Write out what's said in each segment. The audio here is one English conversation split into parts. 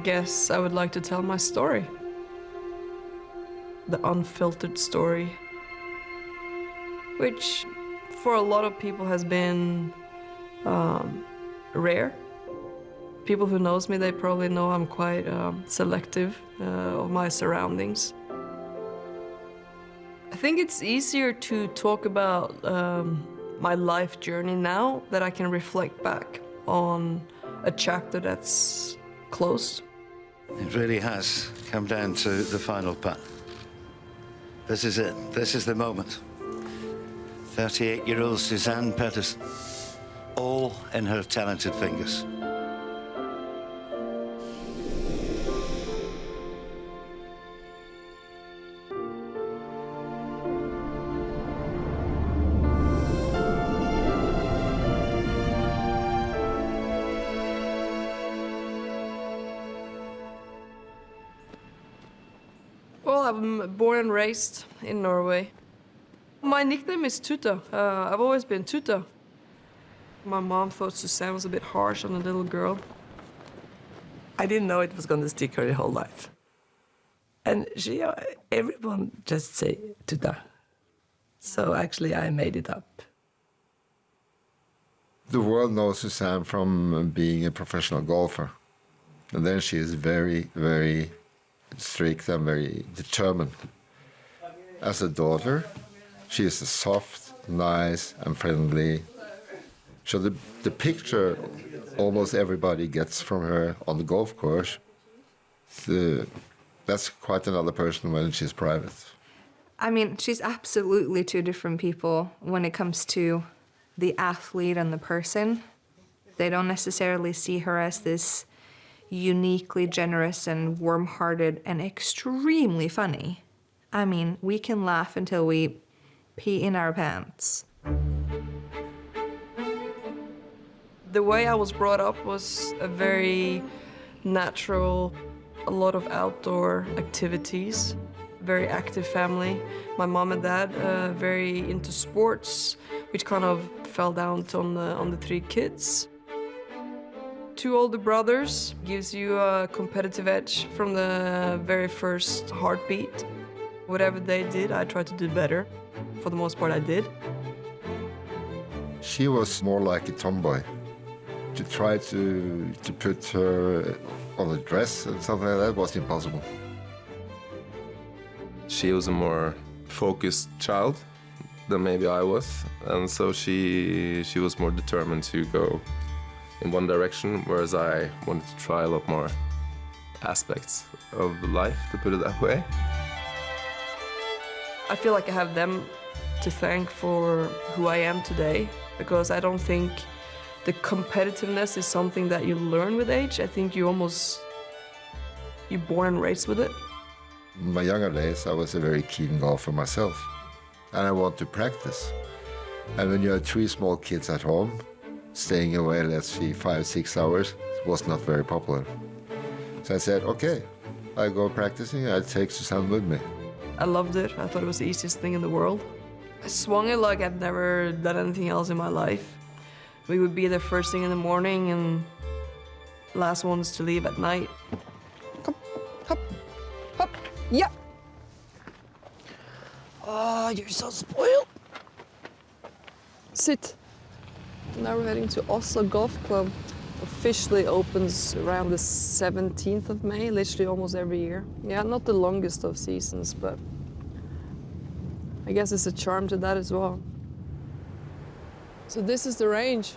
guess I would like to tell my story. The unfiltered story, which for a lot of people has been rare. People who knows me, they probably know I'm quite selective of my surroundings. I think it's easier to talk about my life journey now that I can reflect back on a chapter that's closed. It really has come down to the final putt. This is it. This is the moment. 38-year-old Suzann Pettersen, all in her talented fingers. Well, I'm born and raised in Norway. My nickname is Tuta. I've always been Tuta. My mom thought Suzann was a bit harsh on a little girl. I didn't know it was going to stick her whole life. And everyone just say Tuta. So actually I made it up. The world knows Suzann from being a professional golfer. And then she is very, very strict and very determined. As a daughter, she is soft, nice, and friendly. So the picture almost everybody gets from her on the golf course, that's quite another person when she's private. I mean, she's absolutely two different people when it comes to the athlete and the person. They don't necessarily see her as this uniquely generous and warm-hearted and extremely funny. I mean, we can laugh until we pee in our pants. The way I was brought up was a very natural, a lot of outdoor activities, very active family. My mom and dad very into sports, which kind of fell down on the three kids. Two older brothers gives you a competitive edge from the very first heartbeat. Whatever they did, I tried to do better. For the most part, I did. She was more like a tomboy. To try to put her on a dress and something like that was impossible. She was a more focused child than maybe I was, and so she was more determined to go in one direction, whereas I wanted to try a lot more aspects of life, to put it that way. I feel like I have them to thank for who I am today, because I don't think the competitiveness is something that you learn with age. I think you're born and raised with it. In my younger days, I was a very keen golfer myself, and I want to practice. And when you have three small kids at home, staying away, let's see, 5-6 hours, was not very popular. So I said, okay, I go practicing, I take Suzann with me. I loved it. I thought it was the easiest thing in the world. I swung it like I've never done anything else in my life. We would be there first thing in the morning and last ones to leave at night. Kom, hopp, hopp, yeah. Oh, you're so spoiled. Sit. Now we're heading to Oslo Golf Club. Officially opens around the 17th of May, literally almost every year. Yeah, not the longest of seasons, but I guess it's a charm to that as well. So this is the range.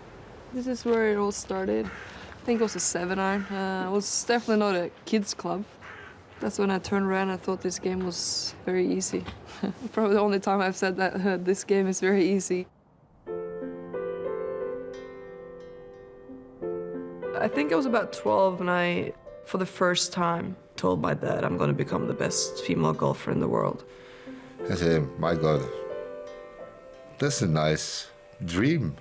This is where it all started. I think it was a 7-iron. It was definitely not a kids club. That's when I turned around and I thought this game was very easy. Probably the only time I've said that this game is very easy. I think I was about 12 when I, for the first time, told my dad I'm going to become the best female golfer in the world. I said, my God, that's a nice dream.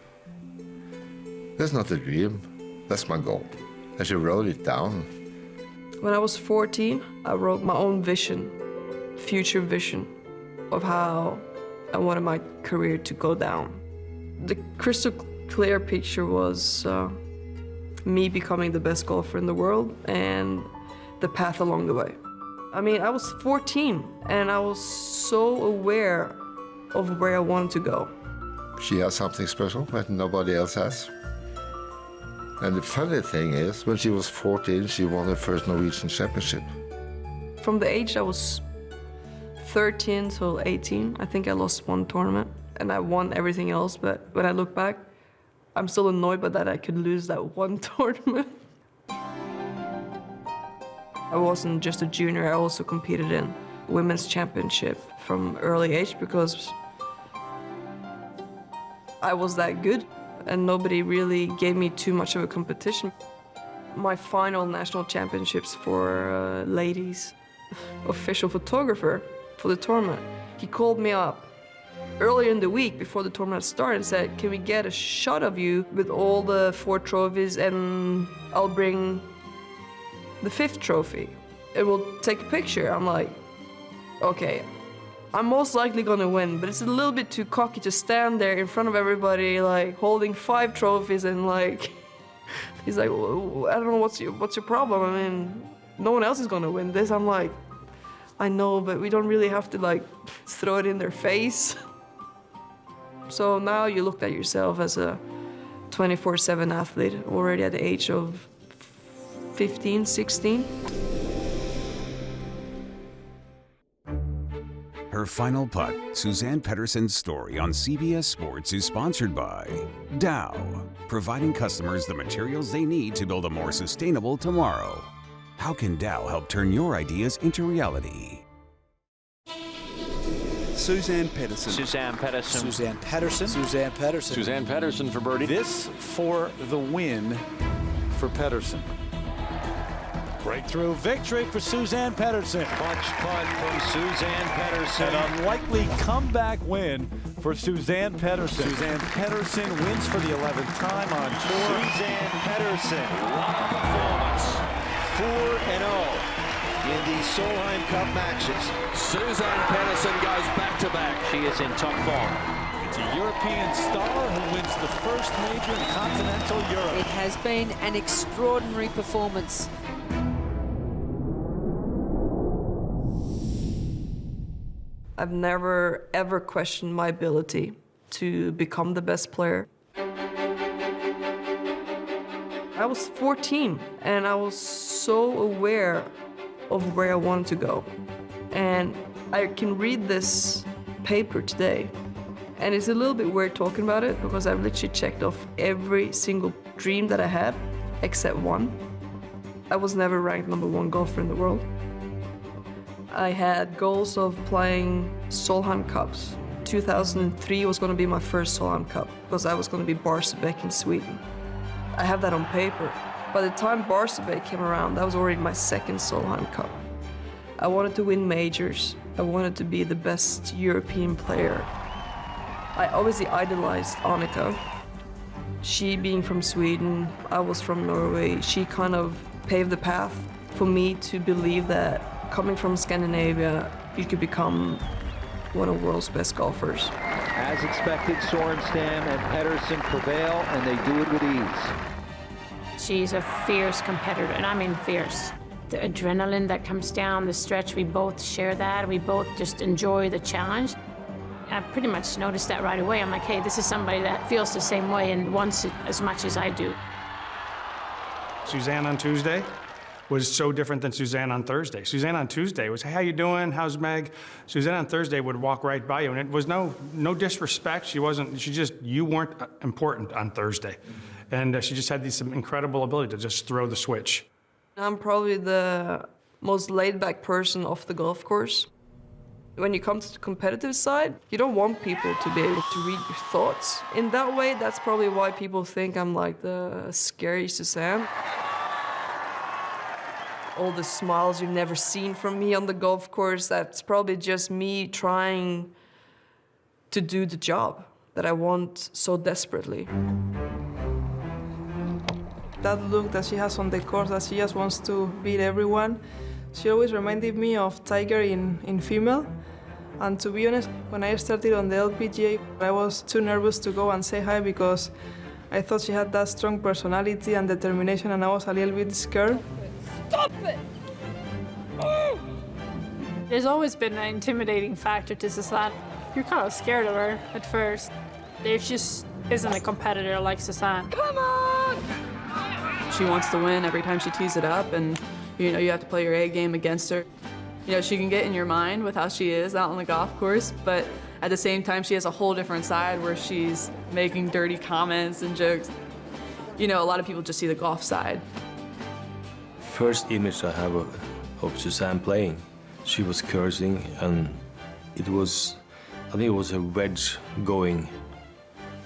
That's not a dream, that's my goal. And she wrote it down. When I was 14, I wrote my own vision, future vision, of how I wanted my career to go down. The crystal clear picture was me becoming the best golfer in the world and the path along the way. I mean, I was 14 and I was so aware of where I wanted to go. She has something special that nobody else has. And the funny thing is, when she was 14, she won her first Norwegian championship. From the age I was 13 till 18, I think I lost one tournament and I won everything else. But when I look back, I'm still annoyed by that I could lose that one tournament. I wasn't just a junior, I also competed in women's championship from early age because I was that good and nobody really gave me too much of a competition. My final national championships for ladies, official photographer for the tournament, he called me up earlier in the week before the tournament started and said, can we get a shot of you with all the 4 trophies and I'll bring the 5th trophy and we'll take a picture. I'm like, okay, I'm most likely gonna win, but it's a little bit too cocky to stand there in front of everybody like holding 5 trophies and like, he's like, well, I don't know what's your problem. I mean, no one else is gonna win this. I'm like, I know, but we don't really have to like throw it in their face. So now you looked at yourself as a 24/7 athlete already at the age of 15, 16. Her final putt, Suzann Pettersen's story on CBS Sports is sponsored by Dow, providing customers the materials they need to build a more sustainable tomorrow. How can Dow help turn your ideas into reality? Suzann Pettersen. Suzann Pettersen. Suzann Pettersen. Suzann Pettersen. Suzann Pettersen for birdie. This for the win for Pettersen. Breakthrough victory for Suzann Pettersen. Clutch putt from Suzann Pettersen. An unlikely comeback win for Suzann Pettersen. Suzann Pettersen wins for the 11th time on tour. Suzann Pettersen. What a performance. 4-0 in the Solheim Cup matches. Suzann Pettersen goes back-to-back. She is in top form. It's a European star who wins the first major in continental Europe. It has been an extraordinary performance. I've never ever questioned my ability to become the best player. I was 14 and I was so aware of where I wanted to go. And I can read this paper today and it's a little bit weird talking about it because I've literally checked off every single dream that I had except one. I was never ranked #1 golfer in the world. I had goals of playing Solheim Cups. 2003 was going to be my first Solheim Cup because I was going to be Barsebäck in Sweden. I have that on paper. By the time Barsebäck came around, that was already my second Solheim Cup. I wanted to win majors. I wanted to be the best European player. I obviously idolized Annika. She being from Sweden, I was from Norway. She kind of paved the path for me to believe that coming from Scandinavia, you could become one of the world's best golfers. As expected, Sorenstam and Pettersen prevail, and they do it with ease. She's a fierce competitor, and I mean fierce. The adrenaline that comes down the stretch, we both share that. We both just enjoy the challenge. I pretty much noticed that right away. I'm like, hey, this is somebody that feels the same way and wants it as much as I do. Suzann on Tuesday was so different than Suzann on Thursday. Suzann on Tuesday was, hey, how you doing? How's Meg? Suzann on Thursday would walk right by you, and it was no disrespect. You weren't important on Thursday. And she just had this incredible ability to just throw the switch. I'm probably the most laid-back person off the golf course. When you come to the competitive side, you don't want people to be able to read your thoughts. In that way, that's probably why people think I'm like the scary Suzann. All the smiles you've never seen from me on the golf course, that's probably just me trying to do the job that I want so desperately. That look that she has on the course, that she just wants to beat everyone, she always reminded me of Tiger in female. And to be honest, when I started on the LPGA, I was too nervous to go and say hi because I thought she had that strong personality and determination, and I was a little bit scared. Stop it! There's always been an intimidating factor to Suzann. You're kind of scared of her at first. There just isn't a competitor like Suzann. Come on! She wants to win every time she tees it up, and you know, you have to play your A game against her. You know, she can get in your mind with how she is out on the golf course, but at the same time, she has a whole different side where she's making dirty comments and jokes. You know, a lot of people just see the golf side. First image I have of Suzann playing, she was cursing, and it was, I think it was a wedge going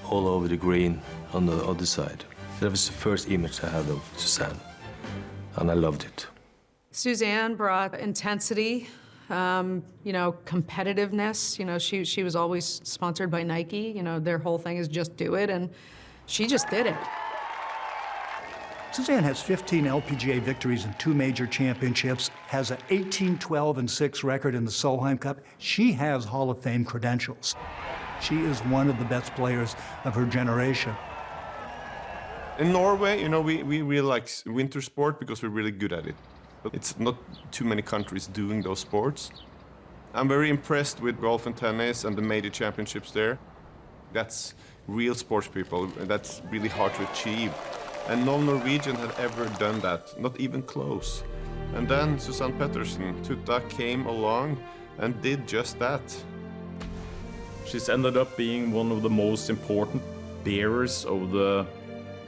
all over the green on the other side. That was the first image I had of Suzann, and I loved it. Suzann brought intensity, you know, competitiveness. You know, she was always sponsored by Nike. You know, their whole thing is just do it, and she just did it. Suzann has 15 LPGA victories and 2 major championships, has an 18-12-6 record in the Solheim Cup. She has Hall of Fame credentials. She is one of the best players of her generation. In Norway, you know, we really like winter sport because we're really good at it. But it's not too many countries doing those sports. I'm very impressed with golf and tennis and the major championships there. That's real sports people. That's really hard to achieve. And no Norwegian had ever done that, not even close. And then Suzann Pettersen, PUTT, came along and did just that. She's ended up being one of the most important bearers of the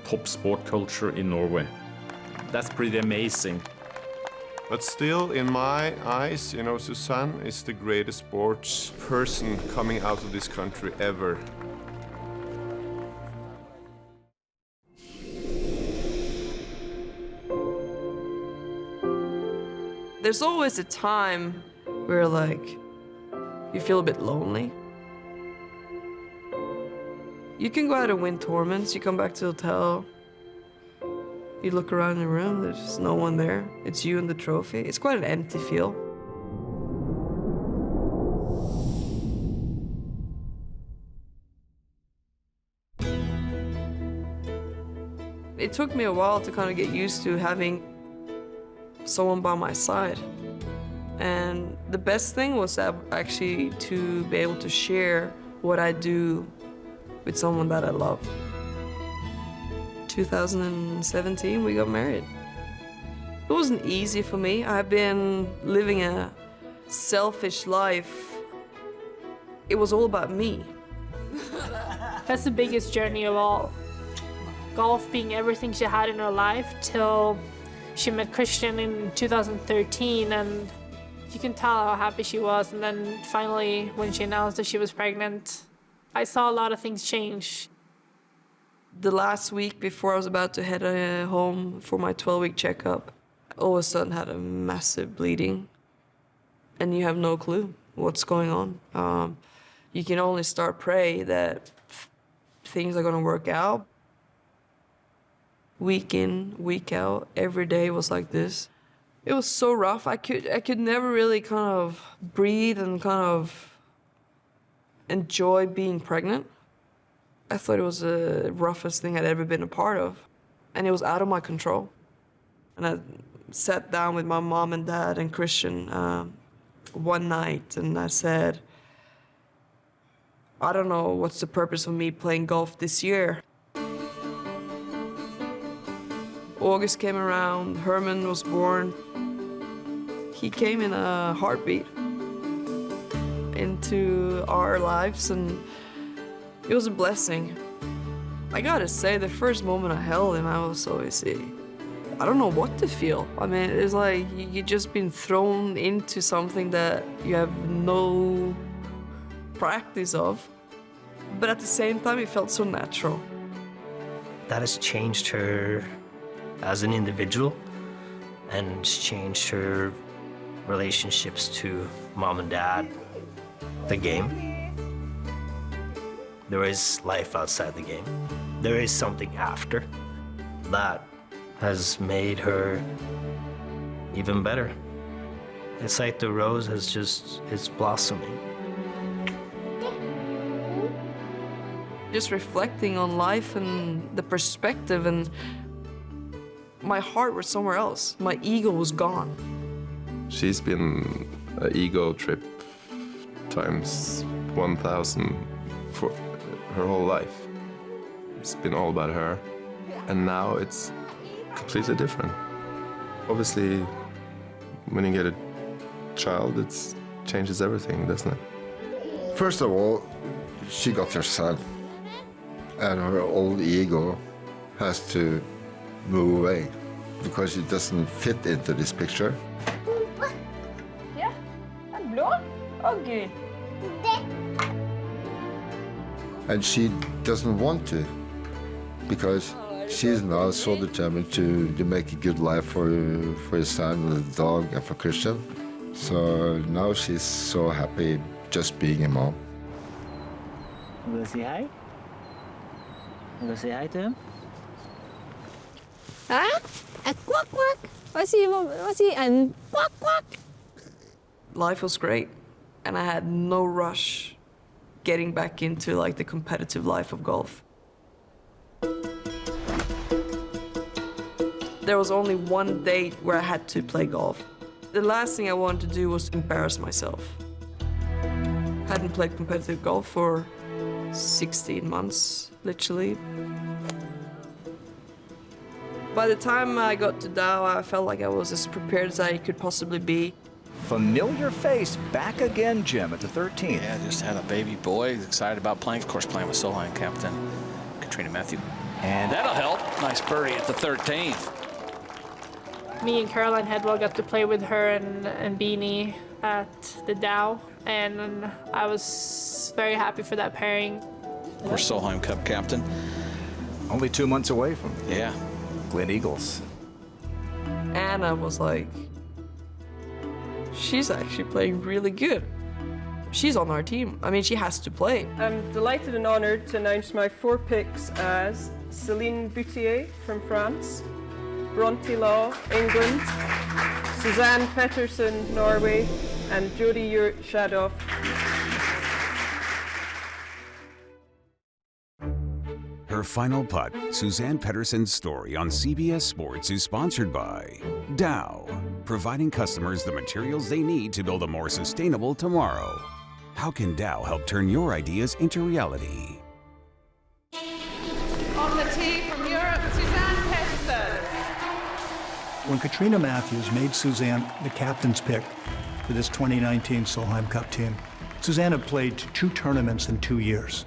top sport culture in Norway. That's pretty amazing. But still, in my eyes, you know, Suzann is the greatest sports person coming out of this country ever. There's always a time where, like, you feel a bit lonely. You can go out and win tournaments, you come back to the hotel, you look around the room, there's no one there. It's you and the trophy. It's quite an empty feel. It took me a while to kind of get used to having someone by my side. And the best thing was actually to be able to share what I do with someone that I love. 2017, we got married. It wasn't easy for me. I've been living a selfish life. It was all about me. That's the biggest journey of all. Golf being everything she had in her life till she met Christian in 2013, and you can tell how happy she was. And then finally, when she announced that she was pregnant, I saw a lot of things change. The last week before I was about to head home for my 12-week checkup, all of a sudden had a massive bleeding, and you have no clue what's going on. You can only start pray that things are gonna work out. Week in, week out, every day was like this. It was so rough. I could never really kind of breathe and kind of enjoy being pregnant. I thought it was the roughest thing I'd ever been a part of, and it was out of my control. And I sat down with my mom and dad and Christian one night, and I said, I don't know what's the purpose of me playing golf this year. August came around, Herman was born. He came in a heartbeat into our lives, and it was a blessing. I gotta say, the first moment I held him, I was always, I don't know what to feel. I mean, it's like you just been thrown into something that you have no practice of. But at the same time, it felt so natural. That has changed her as an individual, and it's changed her relationships to mom and dad, the game. There is life outside the game. There is something after. That has made her even better. It's like the rose it's blossoming. Just reflecting on life and the perspective, and my heart was somewhere else. My ego was gone. She's been an ego trip times 1,000 for her whole life. It's been all about her. And now it's completely different. Obviously, when you get a child, it changes everything, doesn't it? First of all, she got her son, and her old ego has to move away because it doesn't fit into this picture. Ja, den er blå. Å, Gud. And she doesn't want to, because she's now so determined to make a good life for his son and the dog and for Christian. So now she's so happy just being a mom. You gonna say hi? You gonna say hi to him? Hæ? Et quack quack. Hva sier en quack quack? Life was great, and I had no rush getting back into like the competitive life of golf. There was only one date where I had to play golf. The last thing I wanted to do was embarrass myself. Hadn't played competitive golf for 16 months, literally. By the time I got to Dow, I felt like I was as prepared as I could possibly be. Familiar face back again, Jim, at the 13th. Yeah, just had a baby boy. He's excited about playing. Of course, playing with Solheim captain Katrina Matthew. And that'll help. Nice birdie at the 13th. Me and Caroline Hedwell got to play with her and Beanie at the Dow, and I was very happy for that pairing. We're Solheim Cup captain. Only 2 months away from Glen Eagles. Anna was like, she's actually playing really good. She's on our team. I mean, she has to play. I'm delighted and honoured to announce my 4 picks as Céline Boutier from France, Bronte Law, England, Suzann Pettersen, Norway, and Jody Shadoff. Her final putt, Suzann Pettersen's story on CBS Sports, is sponsored by Dow, providing customers the materials they need to build a more sustainable tomorrow. How can Dow help turn your ideas into reality? On the tee from Europe, Suzann Pettersen. When Katrina Matthews made Suzann the captain's pick for this 2019 Solheim Cup team, Suzann had played 2 tournaments in 2 years.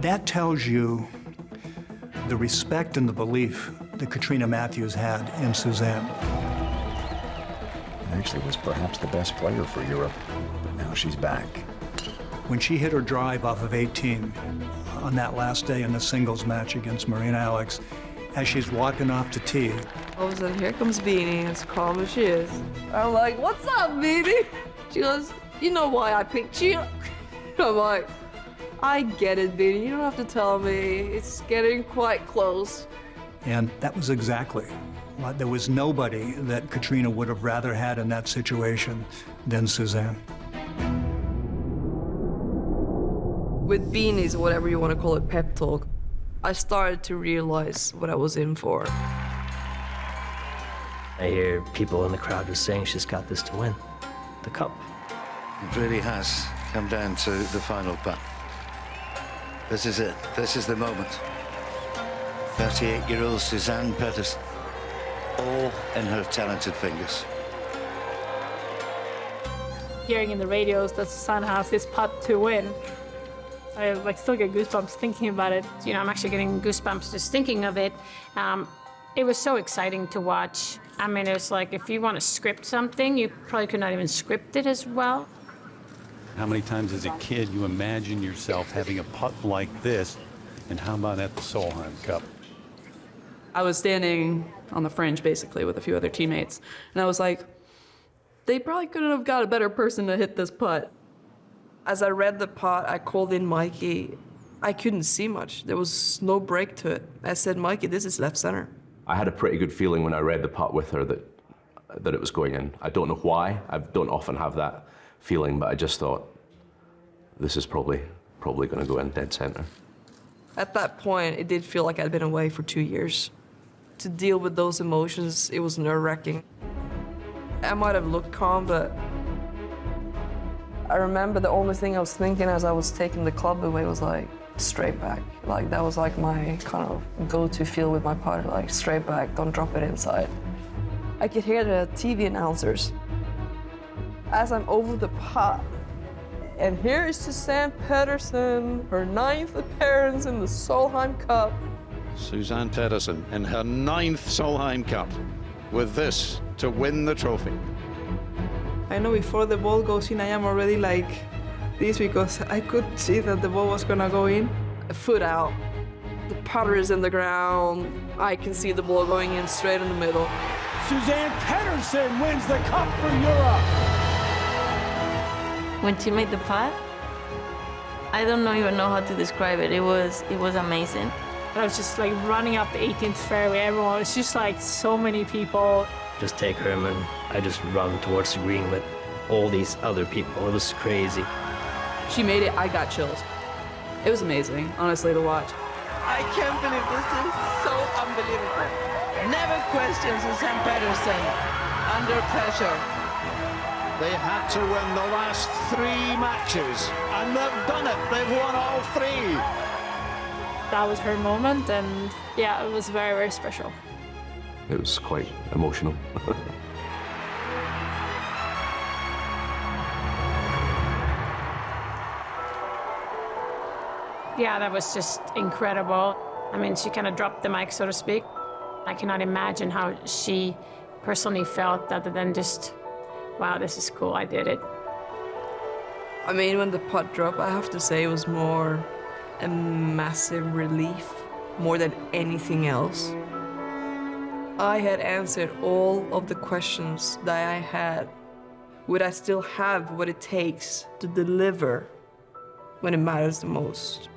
That tells you the respect and the belief that Katrina Matthews had in Suzann. Actually was perhaps the best player for Europe, but now she's back. When she hit her drive off of 18 on that last day in the singles match against Marina Alex, as she's walking off the tee. All of a sudden, here comes Beanie, as calm as she is. I'm like, what's up, Beanie? She goes, you know why I picked you? I'm like, I get it, Beanie. You don't have to tell me. It's getting quite close. And that was exactly what there was nobody that Katrina would have rather had in that situation than Suzann. With Beanies, or whatever you want to call it, pep talk, I started to realize what I was in for. I hear people in the crowd just saying she's got this to win the cup. It really has come down to the final putt. This is it. This is the moment. 38-year-old Suzann Pettersen, all in her talented fingers. Hearing in the radios that Suzann has his putt to win, I still get goosebumps thinking about it. You know, I'm actually getting goosebumps just thinking of it. It was so exciting to watch. I mean, it was like if you want to script something, you probably could not even script it as well. How many times as a kid you imagine yourself having a putt like this, and how about at the Solheim Cup? I was standing on the fringe, basically, with a few other teammates, and I was like, they probably couldn't have got a better person to hit this putt. As I read the putt, I called in Mikey. I couldn't see much. There was no break to it. I said, Mikey, this is left center. I had a pretty good feeling when I read the putt with her that it was going in. I don't know why. I don't often have that feeling, but I just thought, this is probably going to go in dead center. At that point, it did feel like I'd been away for 2 years. To deal with those emotions, it was nerve-wracking. I might have looked calm, but I remember the only thing I was thinking as I was taking the club away was like, straight back. Like that was like my kind of go-to feel with my putter, like straight back, don't drop it inside. I could hear the TV announcers as I'm over the putt. And here is Suzann Pettersen, her 9th appearance in the Solheim Cup. Suzann Pettersen in her 9th Solheim Cup with this to win the trophy. I know before the ball goes in, I am already like this because I could see that the ball was gonna go in. A foot out, the putter is in the ground. I can see the ball going in straight in the middle. Suzann Pettersen wins the Cup for Europe. When she made the putt, I don't even know how to describe it. It was amazing. I was just like running up the 18th fairway. Everyone was just like so many people. Just take her and I just run towards the green with all these other people. It was crazy. She made it, I got chills. It was amazing, honestly, to watch. I can't believe this is so unbelievable. Never question Suzann Pettersen under pressure. They had to win the last 3 matches, and they've done it. They've won all 3. That was her moment, and yeah, it was very, very special. It was quite emotional. Yeah, that was just incredible. I mean, she kind of dropped the mic, so to speak. I cannot imagine how she personally felt other than just, wow, this is cool, I did it. I mean, when the putt dropped, I have to say it was more a massive relief, more than anything else. I had answered all of the questions that I had. Would I still have what it takes to deliver when it matters the most?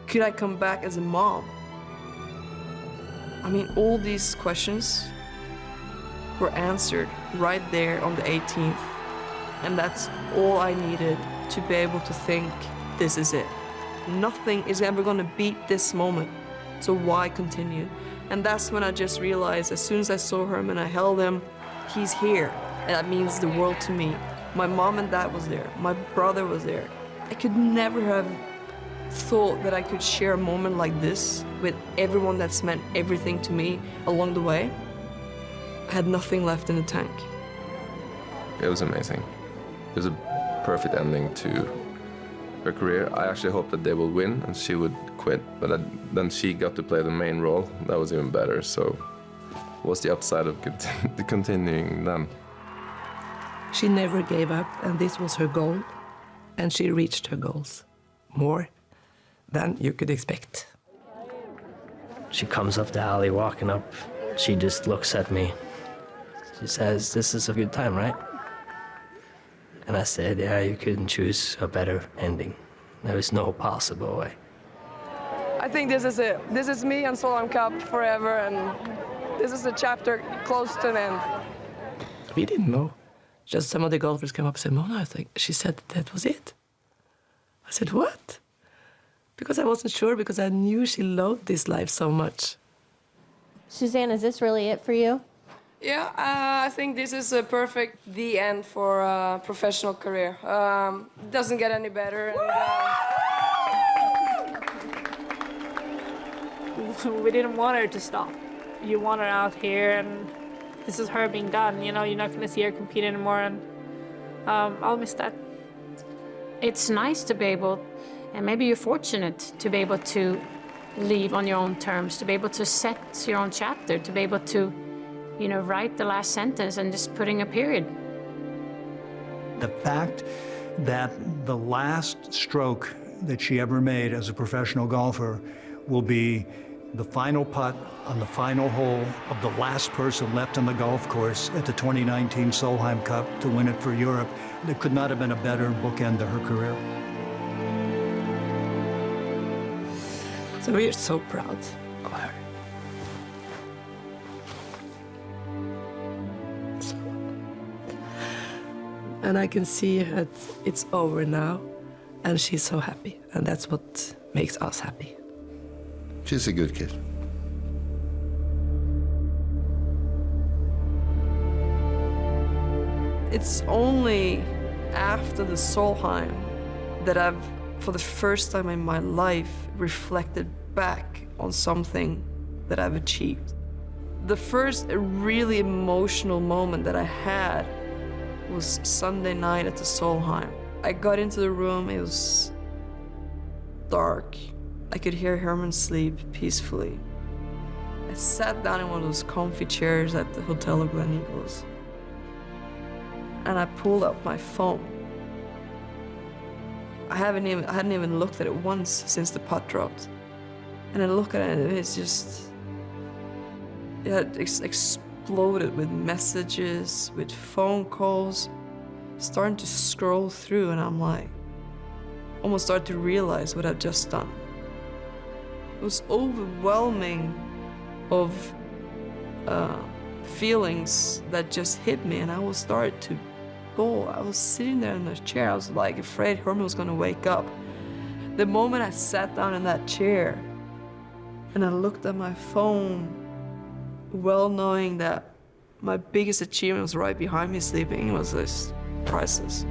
Could I come back as a mom? I mean, all these questions were answered right there on the 18th. And that's all I needed to be able to think, this is it. Nothing is ever gonna beat this moment, so why continue? And that's when I just realized, as soon as I saw him and I held him, he's here. And that means the world to me. My mom and dad was there, my brother was there. I could never have thought that I could share a moment like this with everyone that's meant everything to me along the way. I had nothing left in the tank. It was amazing. It was a perfect ending to her career. I actually hoped that they would win and she would quit, but then she got to play the main role. That was even better, so what's the upside of continuing then? She never gave up, and this was her goal, and she reached her goals. More than you could expect. She comes up the alley, walking up. She just looks at me. She says, "This is a good time, right?" And I said, "Yeah, you couldn't choose a better ending. There is no possible way." I think this is it. This is me and Solheim Cup forever, and this is a chapter close to an end. We didn't know. Just some of the golfers came up and said, "Mona, I think," she said that was it. I said, "What?" Because I wasn't sure, because I knew she loved this life so much. Suzann, is this really it for you? Yeah, I think this is the end for a professional career. It doesn't get any better. And, We didn't want her to stop. You want her out here, and this is her being done. You know, you're not going to see her compete anymore, and I'll miss that. It's nice to be able, and maybe you're fortunate to be able to leave on your own terms, to be able to set your own chapter, to be able to, you know, write the last sentence and just putting a period. The fact that the last stroke that she ever made as a professional golfer will be the final putt on the final hole of the last person left on the golf course at the 2019 Solheim Cup to win it for Europe. There could not have been a better bookend to her career. So we're so proud of her. And I can see that it's over now, and she's so happy, and that's what makes us happy. She's a good kid. It's only after the Solheim that I've, for the first time in my life, reflected back on something that I've achieved. The first really emotional moment that I had was Sunday night at the Solheim. I got into the room, it was dark. I could hear Herman sleep peacefully. I sat down in one of those comfy chairs at the Hotel of Glen Eagles. And I pulled out my phone. I hadn't even looked at it once since the putt dropped. And I look at it and it's just, it had exploded with messages, with phone calls, starting to scroll through, and I'm like, almost started to realize what I'd just done. It was overwhelming of feelings that just hit me, and I was started to go. I was sitting there in the chair, I was like afraid Herman was gonna wake up. The moment I sat down in that chair and I looked at my phone, well knowing that my biggest achievement was right behind me sleeping, it was this priceless.